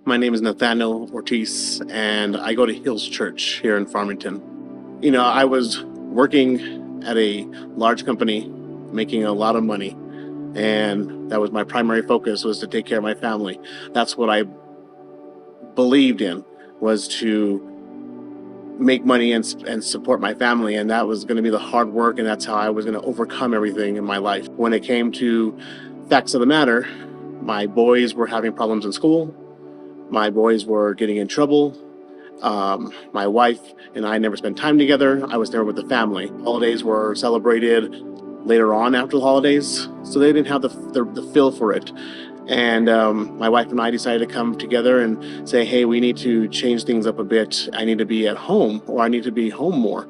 My name is Nathaniel Ortiz, and I go to Hills Church here in Farmington. I was working at a large company, making a lot of money, and that was my primary focus, was to take care of my family. That's what I believed in, was to make money and support my family, and that was going to be the hard work, and that's how I was going to overcome everything in my life. When it came to facts of the matter, my boys were having problems in school. My boys were getting in trouble. My wife and I never spent time together. I was never with the family. Holidays were celebrated later on after the holidays, so they didn't have the feel for it. And my wife and I decided to come together and say, hey, we need to change things up a bit. I need to be at home, or I need to be home more.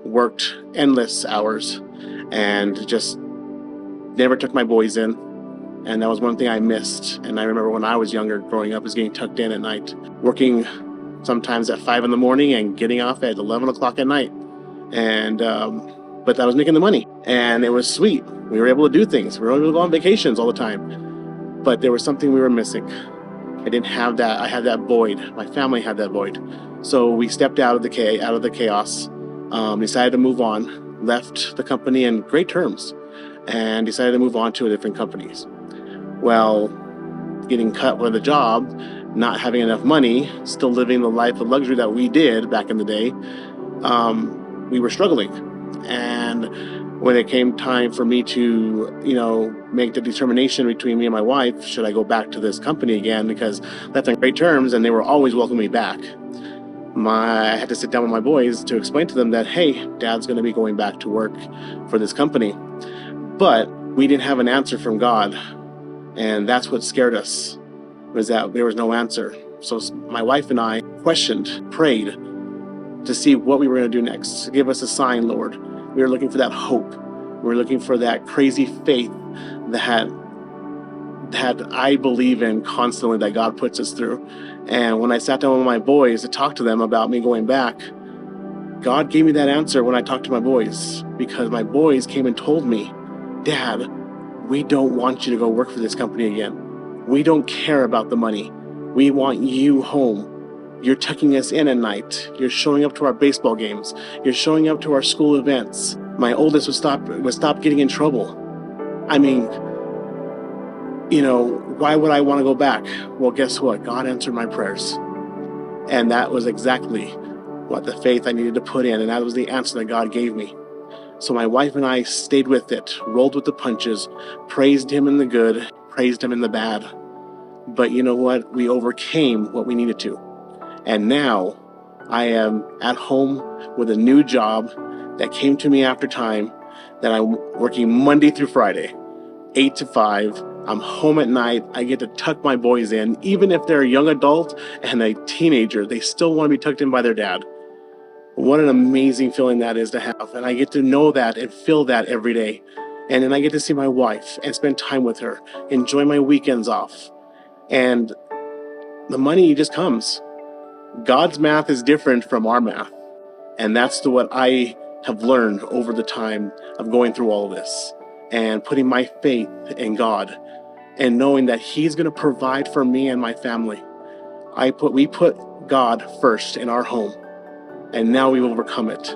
Worked endless hours and just never took my boys in. And that was one thing I missed. And I remember when I was younger, growing up, was getting tucked in at night, working sometimes at 5 a.m. and getting off at 11 o'clock at night. And but I was making the money, and it was sweet. We were able to do things. We were able to go on vacations all the time. But there was something we were missing. I didn't have that. I had that void. My family had that void. So we stepped out of the chaos, decided to move on, left the company in great terms, and decided to move on to a different companies. Well, getting cut with a job, not having enough money, still living the life of luxury that we did back in the day, we were struggling. And when it came time for me to, make the determination between me and my wife, should I go back to this company again? Because left on great terms, and they were always welcoming me back. I had to sit down with my boys to explain to them that, hey, Dad's going to be going back to work for this company. But we didn't have an answer from God. And that's what scared us, was that there was no answer. So my wife and I questioned, prayed to see what we were going to do next. Give us a sign, Lord. We were looking for that hope. We were looking for that crazy faith that I believe in constantly, that God puts us through. And when I sat down with my boys to talk to them about me going back, God gave me that answer when I talked to my boys, because my boys came and told me, Dad, we don't want you to go work for this company again. We don't care about the money. We want you home. You're tucking us in at night. You're showing up to our baseball games. You're showing up to our school events. My oldest would stop getting in trouble. I mean, why would I want to go back? Well, guess what? God answered my prayers. And that was exactly what the faith I needed to put in. And that was the answer that God gave me. So my wife and I stayed with it, rolled with the punches, praised Him in the good, praised Him in the bad. But you know what? We overcame what we needed to. And now I am at home with a new job that came to me after time, that I'm working Monday through Friday, 8 to 5. I'm home at night. I get to tuck my boys in. Even if they're a young adult and a teenager, they still want to be tucked in by their dad. What an amazing feeling that is to have. And I get to know that and feel that every day. And then I get to see my wife and spend time with her, enjoy my weekends off. And the money just comes. God's math is different from our math. And that's what I have learned over the time of going through all of this and putting my faith in God and knowing that He's going to provide for me and my family. We put God first in our home. And now we've overcome it.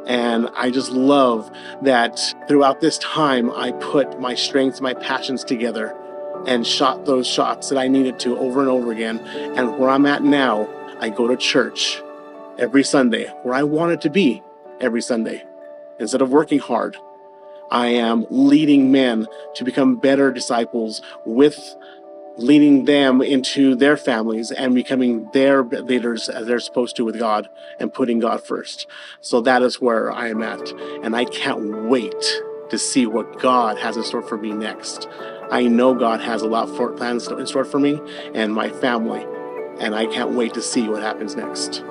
And I just love that throughout this time, I put my strengths, my passions together and shot those shots that I needed to over and over again. And where I'm at now, I go to church every Sunday, where I wanted to be every Sunday. Instead of working hard, I am leading men to become better disciples, with leading them into their families and becoming their leaders as they're supposed to with God, and putting God first. So that is where I am at. And I can't wait to see what God has in store for me next. I know God has a lot of plans in store for me and my family. And I can't wait to see what happens next.